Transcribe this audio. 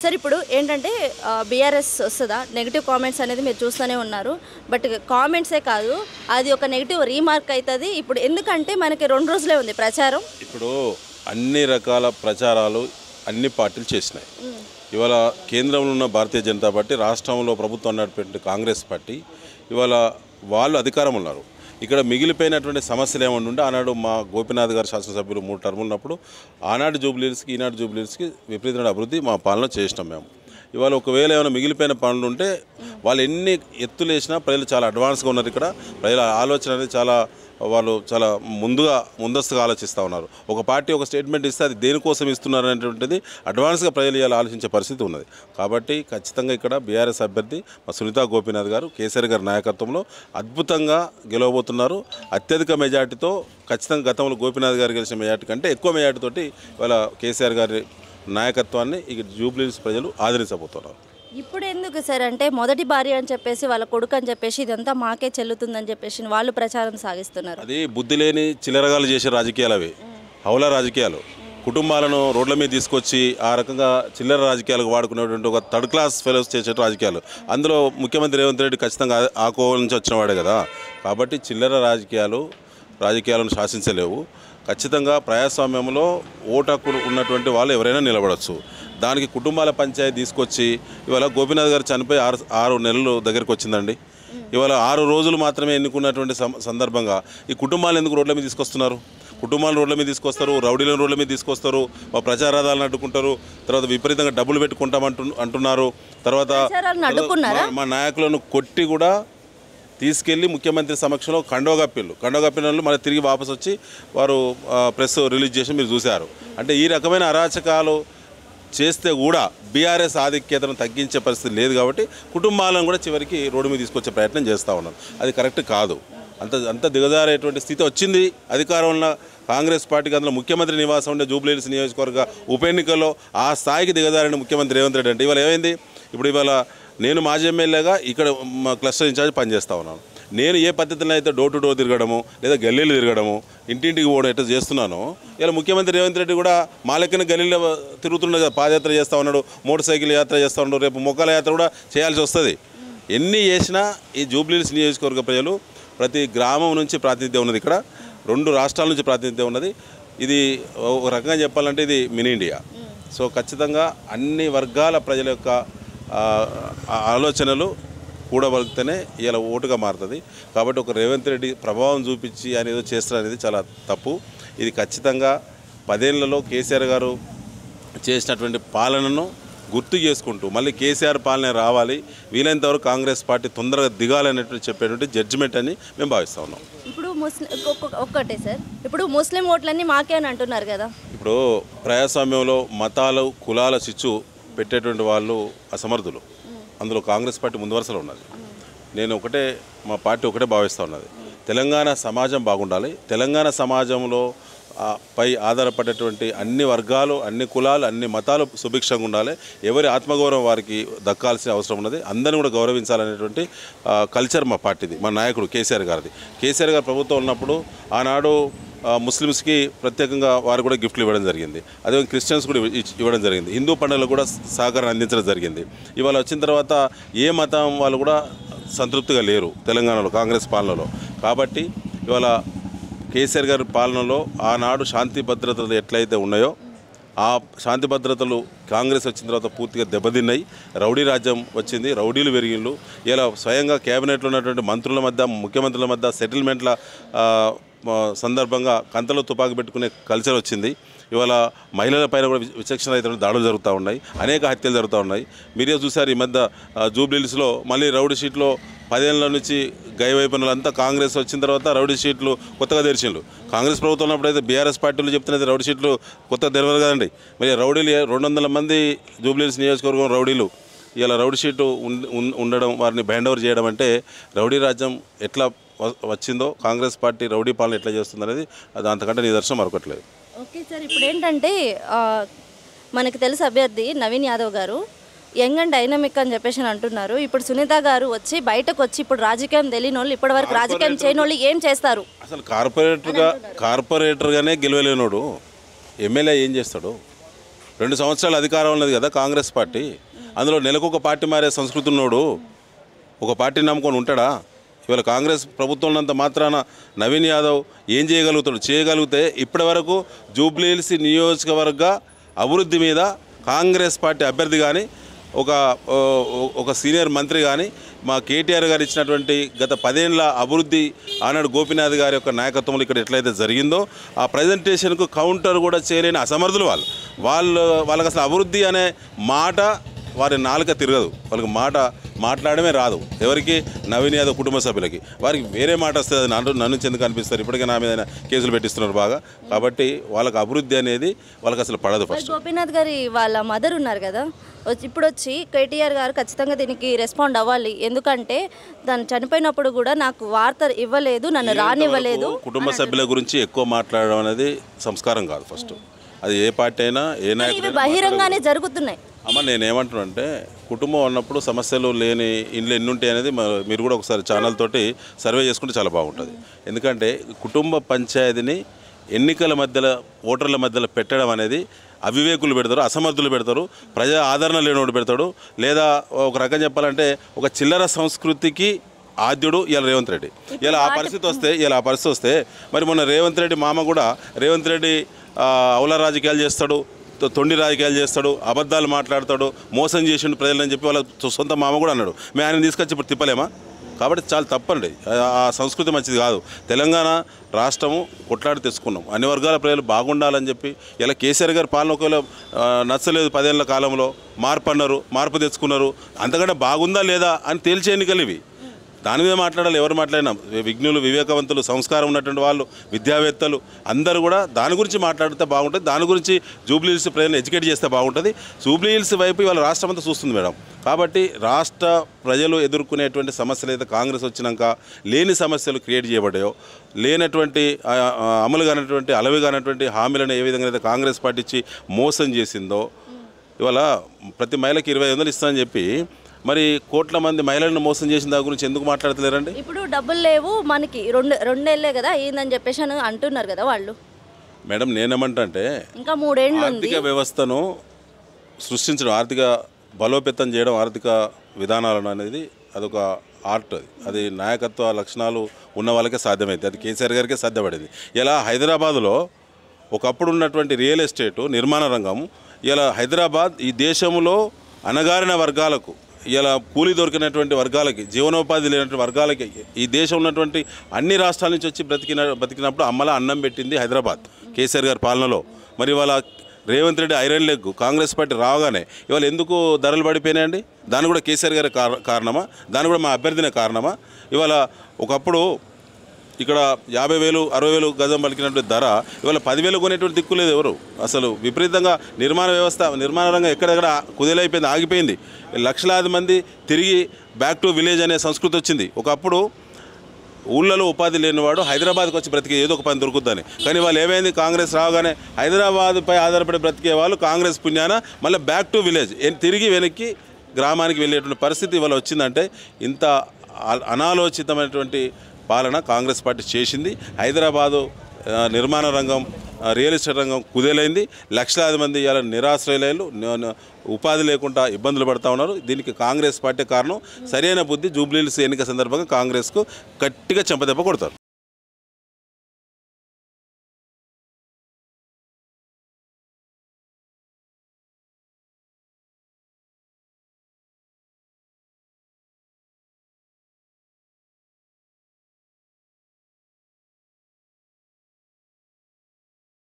Sir ఇప్పుడు ఏంటంటే BRS వస్తుందా నెగిటివ్ కామెంట్స్ అనేది మీరు చూస్తూనే ఉన్నారు. బట్ కామెంట్సే కాదు, అది ఒక నెగిటివ్ రీమార్క్ అవుతుంది. ఇప్పుడు ఎందుకంటే మనకి 2 రోజులే ఉంది ప్రచారం. ఇప్పుడు అన్ని రకాల ప్రచారాలు అన్ని పార్టీలు చేసినాయి. ఇవాళ కేంద్రంలో ఉన్న భారతీయ జనతా పార్టీ, రాష్ట్రంలో ప్రభుత్వం నడిపే కాంగ్రెస్ పార్టీ, ఇవాళ వాళ్ళు అధికారం ఉన్నారు. ఇక్కడ మిగిలిపోయినటువంటి సమస్యలు ఏమన్నా ఉంటే ఆనాడు మా గోపీనాథ్ గారు శాసనసభ్యులు 3 టర్ములు ఉన్నప్పుడు ఆనాడు జూబ్లీహిల్స్కి ఈనాడు జూబ్లీహిల్స్కి విపరీతమైన అభివృద్ధి మా పాలన చేసినాం మేము. ఇవాళ ఒకవేళ ఏమైనా మిగిలిపోయిన పనులు ఉంటే వాళ్ళు ఎన్ని ఎత్తులు వేసినా ప్రజలు చాలా అడ్వాన్స్గా ఉన్నారు. ఇక్కడ ప్రజల ఆలోచన అనేది వాళ్ళు చాలా ముందస్తుగా ఆలోచిస్తూ ఉన్నారు. ఒక పార్టీ ఒక స్టేట్మెంట్ ఇస్తే అది దేనికోసం ఇస్తున్నారు అనేటువంటిది అడ్వాన్స్గా ప్రజలు ఇవాళ ఆలోచించే పరిస్థితి ఉన్నది. కాబట్టి ఖచ్చితంగా ఇక్కడ బీఆర్ఎస్ అభ్యర్థి మా సునీతా గోపీనాథ్ గారు కేసీఆర్ గారి నాయకత్వంలో అద్భుతంగా గెలవబోతున్నారు. అత్యధిక మెజార్టీతో, ఖచ్చితంగా గతంలో గోపీనాథ్ గారు గెలిచిన మెజార్టీ కంటే ఎక్కువ మెజార్టీతోటి ఇవాళ కేసీఆర్ గారి నాయకత్వాన్ని ఇక జూబ్లీహిల్స్ ప్రజలు ఆదరించబోతున్నారు. ఇప్పుడు ఎందుకు సార్ అంటే మొదటి భార్య అని చెప్పేసి వాళ్ళ కొడుకు అని చెప్పేసి ఇదంతా మాకే చెల్లుతుందని చెప్పేసి వాళ్ళు ప్రచారం సాగిస్తున్నారు. అది బుద్ధి లేని చిల్లరగాలు చేసే రాజకీయాలు, అవి హౌలా రాజకీయాలు. కుటుంబాలను రోడ్ల మీద తీసుకొచ్చి ఆ రకంగా చిల్లర రాజకీయాలకు వాడుకునేటువంటి ఒక 3rd క్లాస్ ఫెలోస్ చేసే రాజకీయాలు. అందులో ముఖ్యమంత్రి రేవంత్ రెడ్డి ఖచ్చితంగా ఆ కోవల నుంచి వచ్చిన వాడే కదా. కాబట్టి చిల్లర రాజకీయాలను శాసించలేవు. ఖచ్చితంగా ప్రజాస్వామ్యంలో ఓటు హక్కు ఉన్నటువంటి వాళ్ళు ఎవరైనా నిలబడవచ్చు. దానికి కుటుంబాల పంచాయతీ తీసుకొచ్చి ఇవాళ గోపీనాథ్ గారు చనిపోయి 6 నెలలు దగ్గరికి వచ్చిందండి. ఇవాళ 6 రోజులు మాత్రమే ఎన్నుకున్నటువంటి సందర్భంగా ఈ కుటుంబాలు ఎందుకు రోడ్ల మీద తీసుకొస్తున్నారు? కుటుంబాలను రోడ్ల మీద తీసుకొస్తారు, రౌడీలను రోడ్ల మీద తీసుకొస్తారు, ప్రచారాలను అడ్డుకుంటారు, తర్వాత విపరీతంగా డబ్బులు పెట్టుకుంటామంటున్నారు. తర్వాత మా నాయకులను కొట్టి కూడా తీసుకెళ్ళి ముఖ్యమంత్రి సమక్షంలో కండోగప్పిన వాళ్ళు మళ్ళీ తిరిగి వాపసు వచ్చి వారు ప్రెస్ రిలీజ్ చేసి మీరు చూశారు. అంటే ఈ రకమైన అరాచకాలు చేస్తే కూడా బీఆర్ఎస్ ఆధిక్యతను తగ్గించే పరిస్థితి లేదు. కాబట్టి కుటుంబాలను కూడా చివరికి రోడ్డు మీద తీసుకొచ్చే ప్రయత్నం చేస్తూ ఉన్నారు. అది కరెక్ట్ కాదు. అంత దిగజారేటువంటి స్థితి వచ్చింది అధికారం ఉన్న కాంగ్రెస్ పార్టీకి. అందులో ముఖ్యమంత్రి నివాసం ఉండే జూబ్లీహిల్స్ నియోజకవర్గ ఉప ఎన్నికల్లో ఆ స్థాయికి దిగజారిన ముఖ్యమంత్రి రేవంత్ రెడ్డి అంటే ఇవాళ ఏమైంది? ఇవాళ నేను మాజీ ఎమ్మెల్యేగా ఇక్కడ మా క్లస్టర్ ఇన్ఛార్జ్ పనిచేస్తూ ఉన్నాను. నేను ఏ పద్ధతిలో అయితే డోర్ టు డోర్ తిరగడము, లేదా గల్లీలు తిరగడము, ఇంటింటికి పోవడం ఎట్లా చేస్తున్నాను, ఇలా ముఖ్యమంత్రి రేవంత్ రెడ్డి కూడా మా లెక్కన గల్లీలో తిరుగుతుండే కదా, పాదయాత్ర చేస్తూ ఉన్నాడు, మోటార్ సైకిల్ యాత్ర చేస్తూ ఉన్నాడు, రేపు మొక్కల యాత్ర కూడా చేయాల్సి వస్తుంది. ఎన్ని చేసినా ఈ జూబ్లీహిల్స్ నియోజకవర్గ ప్రజలు ప్రతి గ్రామం నుంచి ప్రాతినిధ్యం ఉన్నది. ఇక్కడ 2 రాష్ట్రాల నుంచి ప్రాతినిధ్యం ఉన్నది. ఇది ఒక రకంగా చెప్పాలంటే ఇది మినీ ఇండియా. సో ఖచ్చితంగా అన్ని వర్గాల ప్రజల యొక్క ఆలోచనలు కూడబలిగితేనే ఇలా ఓటుగా మారుతుంది. కాబట్టి ఒక రేవంత్ రెడ్డి ప్రభావం చూపించి ఆయన ఏదో చేస్తారు అనేది చాలా తప్పు. ఇది ఖచ్చితంగా 10 ఏళ్లలో కేసీఆర్ గారు చేసినటువంటి పాలనను గుర్తు చేసుకుంటూ మళ్ళీ కేసీఆర్ పాలన రావాలి, వీలైనంతవరకు కాంగ్రెస్ పార్టీ తొందరగా దిగాలనేటువంటి చెప్పేటువంటి జడ్జిమెంట్ అని మేము భావిస్తూ ఉన్నాం. ఇప్పుడు ఒక్కటే సార్, ఇప్పుడు ముస్లిం ఓట్లన్నీ మాకే అని అంటున్నారు కదా. ఇప్పుడు ప్రజాస్వామ్యంలో మతాలు కులాల చిచ్చు పెట్టేటువంటి వాళ్ళు అసమర్థులు. అందులో కాంగ్రెస్ పార్టీ ముందు వరుసలో ఉన్నది. మా పార్టీ ఒకటే భావిస్తూ ఉన్నది, తెలంగాణ సమాజం బాగుండాలి. తెలంగాణ సమాజంలో పై ఆధారపడేటువంటి అన్ని వర్గాలు, అన్ని కులాలు, అన్ని మతాలు సుభిక్షంగా ఉండాలి. ఎవరి ఆత్మగౌరవం వారికి దక్కాల్సిన అవసరం ఉన్నది. అందరిని కూడా గౌరవించాలనేటువంటి కల్చర్ మా పార్టీది, మా నాయకుడు కేసీఆర్ గారిది. కేసీఆర్ గారు ప్రభుత్వం ఉన్నప్పుడు ఆనాడు ముస్లిమ్స్కి ప్రత్యేకంగా వారు కూడా గిఫ్ట్లు ఇవ్వడం జరిగింది. అదే క్రిస్టియన్స్ కూడా ఇవ్వడం జరిగింది. హిందూ పండుగలు కూడా సహకారం అందించడం జరిగింది. ఇవాళ వచ్చిన తర్వాత ఏ మతం వాళ్ళు కూడా సంతృప్తిగా లేరు తెలంగాణలో కాంగ్రెస్ పాలనలో. కాబట్టి ఇవాళ కేసీఆర్ గారి పాలనలో ఆనాడు శాంతి భద్రతలు ఎట్లయితే ఉన్నాయో ఆ శాంతి భద్రతలు కాంగ్రెస్ వచ్చిన తర్వాత పూర్తిగా దెబ్బతిన్నాయి. రౌడీ రాజ్యం వచ్చింది, రౌడీలు పెరిగిండ్లు. ఇలా స్వయంగా కేబినెట్లో ఉన్నటువంటి మంత్రుల మధ్య, ముఖ్యమంత్రుల మధ్య సెటిల్మెంట్ల సందర్భంగా కంతలో తుపాకీ పెట్టుకునే కల్చర్ వచ్చింది. ఇవాళ మహిళల పైన కూడా విచక్షణ అయితే దాడులు జరుగుతూ ఉన్నాయి, అనేక హత్యలు జరుగుతూ ఉన్నాయి. మీరే చూసారు ఈ మధ్య జూబ్లీహిల్స్లో మళ్ళీ రౌడీ షీట్లో 10 ఏళ్ళ నుంచి గైవైపున అంతా కాంగ్రెస్ వచ్చిన తర్వాత రౌడీ షీట్లు కొత్తగా తెరిచిండ్రు. కాంగ్రెస్ ప్రభుత్వం ఉన్నప్పుడు అయితే బీఆర్ఎస్ పార్టీలు చెప్తున్నది రౌడీ షీట్లు కొత్తగా తెరవరు కదండి. మరి రౌడీలు 200 మంది జూబ్లీహిల్స్ నియోజకవర్గం రౌడీలు ఇలా రౌడీ షీటు ఉండడం, వారిని బ్యాండ్ ఓవర్ చేయడం అంటే రౌడీ రాజ్యం ఎట్లా వచ్చిందో, కాంగ్రెస్ పార్టీ రౌడీ పాలన ఎట్లా చేస్తుంది అనేది అది అంతకంటే నిదర్శనం మరొకట్లేదు. ఓకే సార్, ఇప్పుడు ఏంటంటే మనకు తెలుసు అభ్యర్థి నవీన్ యాదవ్ గారు యంగ్ అండ్ డైనమిక్ అని చెప్పేసి అంటున్నారు. ఇప్పుడు సునీత గారు వచ్చి బయటకు వచ్చి ఇప్పుడు రాజకీయం తెలియని వాళ్ళు, ఇప్పటి వరకు రాజకీయం చేయని వాళ్ళు ఏం చేస్తారు? అసలు కార్పొరేటర్గానే గెలవలేనోడు ఎమ్మెల్యే ఏం చేస్తాడు? 2 సంవత్సరాలు అధికారం ఉన్నది కదా కాంగ్రెస్ పార్టీ. అందులో నెలకొక పార్టీ మారే సంస్కృతి ఉన్నోడు ఒక పార్టీని నమ్ముకొని ఉంటాడా? ఇవాళ కాంగ్రెస్ ప్రభుత్వం ఉన్నంత మాత్రాన నవీన్ యాదవ్ ఏం చేయగలుగుతాడు? చేయగలిగితే ఇప్పటి వరకు జూబ్లీహిల్స్ నియోజకవర్గ అభివృద్ధి మీద కాంగ్రెస్ పార్టీ అభ్యర్థి కానీ ఒక సీనియర్ మంత్రి కానీ మా కేటీఆర్ గారు ఇచ్చినటువంటి గత 10 ఏళ్ల అభివృద్ధి ఆనాడు గోపీనాథ్ గారి యొక్క నాయకత్వంలో ఇక్కడ ఎట్లయితే జరిగిందో ఆ ప్రజెంటేషన్కు కౌంటర్ కూడా చేయలేని అసమర్థులు వాళ్ళకి అసలు అభివృద్ధి అనే మాట వారి నాలుక తిరగదు. వాళ్ళకి మాట్లాడమే రాదు. ఎవరికి? నవీన్ యాదవ్ కుటుంబ సభ్యులకి. వారికి వేరే మాట వస్తుంది. నన్ను చెందుకు అనిపిస్తారు. ఇప్పటికే నా మీద కేసులు పెట్టిస్తున్నారు బాగా. కాబట్టి వాళ్ళకి అభివృద్ధి అనేది వాళ్ళకి అసలు పడదు. ఫస్ట్ గోపీనాథ్ గారి వాళ్ళ మదర్ ఉన్నారు కదా, ఇప్పుడు వచ్చి కేటీఆర్ గారు ఖచ్చితంగా దీనికి రెస్పాండ్ అవ్వాలి. ఎందుకంటే తను చనిపోయినప్పుడు కూడా నాకు వార్త ఇవ్వలేదు, నన్ను రానివ్వలేదు. కుటుంబ సభ్యుల గురించి ఎక్కువ మాట్లాడడం అనేది సంస్కారం కాదు. ఫస్ట్ అది ఏ పార్టీ అయినా ఏ నాయకుడు బహిరంగానే జరుగుతున్నాయి. అమ్మ నేనేమంటున్నానంటే కుటుంబం ఉన్నప్పుడు సమస్యలు లేని ఇండ్లు ఎన్ని ఉంటాయి అనేది మీరు కూడా ఒకసారి ఛానల్ తోటి సర్వే చేసుకుంటే చాలా బాగుంటుంది. ఎందుకంటే కుటుంబ పంచాయతీని ఎన్నికల మధ్యలో ఓటర్ల మధ్యలో పెట్టడం అనేది అవివేకులు పెడతారు, అసమర్థులు పెడతారు, ప్రజా ఆదరణ లేనివాడు పెడతాడు. లేదా ఒక రకం చెప్పాలంటే ఒక చిల్లర సంస్కృతికి ఆద్యుడు ఇలా రేవంత్ రెడ్డి. ఇలా ఆ పరిస్థితి వస్తే మరి మొన్న రేవంత్ రెడ్డి మామ కూడా రేవంత్ రెడ్డి అవుల రాజకీయాలు చేస్తాడు, తొండి రాజకీయాలు చేస్తాడు, అబద్ధాలు మాట్లాడతాడు, మోసం చేసిండు ప్రజలని చెప్పి వాళ్ళ సొంత మామ కూడా అన్నాడు. మేము ఆయన తీసుకొచ్చి ఇప్పుడు తిప్పలేమా? కాబట్టి చాలా తప్పండి. ఆ సంస్కృతి మంచిది కాదు. తెలంగాణ రాష్ట్రము కొట్లాడి తెచ్చుకున్నాం. అన్ని వర్గాల ప్రజలు బాగుండాలని చెప్పి ఇలా కేసీఆర్ గారి పాలన ఒకవేళ నచ్చలేదు 10 ఏళ్ల కాలంలో మార్పు తెచ్చుకున్నారు. అంతకంటే బాగుందా లేదా అని తేల్చే ఎన్నికలు ఇవి. దాని మీద మాట్లాడాలి. ఎవరు మాట్లాడినా విజ్ఞులు, వివేకవంతులు, సంస్కారం ఉన్నటువంటి వాళ్ళు, విద్యావేత్తలు అందరూ కూడా దాని గురించి మాట్లాడితే బాగుంటుంది. దాని గురించి జూబ్లీహిల్స్ ప్రజలను ఎడ్యుకేట్ చేస్తే బాగుంటుంది. జూబ్లీహిల్స్ వైపు ఇవాళ రాష్ట్రం అంతా చూస్తుంది మేడం. కాబట్టి రాష్ట్ర ప్రజలు ఎదుర్కొనేటువంటి సమస్యలు అయితే కాంగ్రెస్ వచ్చినాక లేని సమస్యలు క్రియేట్ చేయబడ్డాయో, లేనటువంటి అమలు కానటువంటి అలవి కానటువంటి హామీలను ఏ విధంగా అయితే కాంగ్రెస్ పార్టీ ఇచ్చి మోసం చేసిందో, ఇవాళ ప్రతి మహిళకి 25,000 ఇస్తామని చెప్పి మరి కోట్ల మంది మహిళలను మోసం చేసిన దాని గురించి ఎందుకు మాట్లాడతలేరండి? ఇప్పుడు డబ్బులు లేవు మనకి, రెండేళ్లే కదా అయ్యిందని చెప్పేసి అంటున్నారు కదా వాళ్ళు. మేడం నేనేమంటే ఇంకా 3 ఏళ్ళు ఆర్థిక వ్యవస్థను సృష్టించడం, ఆర్థిక బలోపేతం చేయడం, ఆర్థిక విధానాలను అనేది అదొక ఆర్ట్. అది నాయకత్వ లక్షణాలు ఉన్న వాళ్ళకే సాధ్యమైంది. అది కేసీఆర్ గారికే సాధ్యపడేది. ఇలా హైదరాబాదులో ఒకప్పుడు ఉన్నటువంటి రియల్ ఎస్టేటు నిర్మాణ రంగం ఇలా హైదరాబాద్ ఈ దేశంలో అణగారిన వర్గాలకు, ఇలా కూలీ దొరికినటువంటి వర్గాలకి, జీవనోపాధి లేనటువంటి వర్గాలకి ఈ దేశం ఉన్నటువంటి అన్ని రాష్ట్రాల నుంచి వచ్చి బతికినప్పుడు అమ్మలా అన్నం పెట్టింది హైదరాబాద్ కేసీఆర్ గారి పాలనలో. మరి ఇవాళ Revanth Reddy iron leg Congress party రాగానే ఇవాళ ఎందుకు ధరలు పడిపోయినాయండి? దాని కూడా కేసీఆర్ గారి కారణమా? దాని కూడా మా అభ్యర్థినే కారణమా? ఇవాళ ఒకప్పుడు ఇక్కడ 50,000 60,000 గజం పలికినటువంటి ధర ఇవాళ 10,000 కొనేటువంటి దిక్కు లేదు ఎవరు. అసలు విపరీతంగా నిర్మాణ రంగం ఎక్కడెక్కడ కుదేలైపోయింది, ఆగిపోయింది. లక్షలాది మంది తిరిగి బ్యాక్ టు విలేజ్ అనే సంస్కృతి వచ్చింది. ఒకప్పుడు ఊళ్ళలో ఉపాధి లేనివాడు హైదరాబాద్కి వచ్చి బ్రతికే ఏదో ఒక పని దొరుకుద్దని. కానీ వాళ్ళు ఏమైంది? కాంగ్రెస్ రాగానే హైదరాబాద్పై ఆధారపడి బ్రతికే వాళ్ళు కాంగ్రెస్ పుణ్యాన మళ్ళీ బ్యాక్ టు విలేజ్ తిరిగి వెనక్కి గ్రామానికి వెళ్ళేటువంటి పరిస్థితి ఇవాళ వచ్చిందంటే ఇంత అనాలోచితమైనటువంటి పాలన కాంగ్రెస్ పార్టీ చేసింది. హైదరాబాదు నిర్మాణ రంగం, రియల్ ఎస్టేట్ రంగం కుదేలైంది. లక్షలాది మంది ఇవాళ నిరాశ్రయులు, ఉపాధి లేకుండా ఇబ్బందులు పడుతూ ఉన్నారు. దీనికి కాంగ్రెస్ పార్టీ కారణం. సరైన బుద్ధి జూబ్లీహిల్స్ ఎన్నిక సందర్భంగా కాంగ్రెస్కు గట్టిగా చెంపదెబ్బ కొడతారు.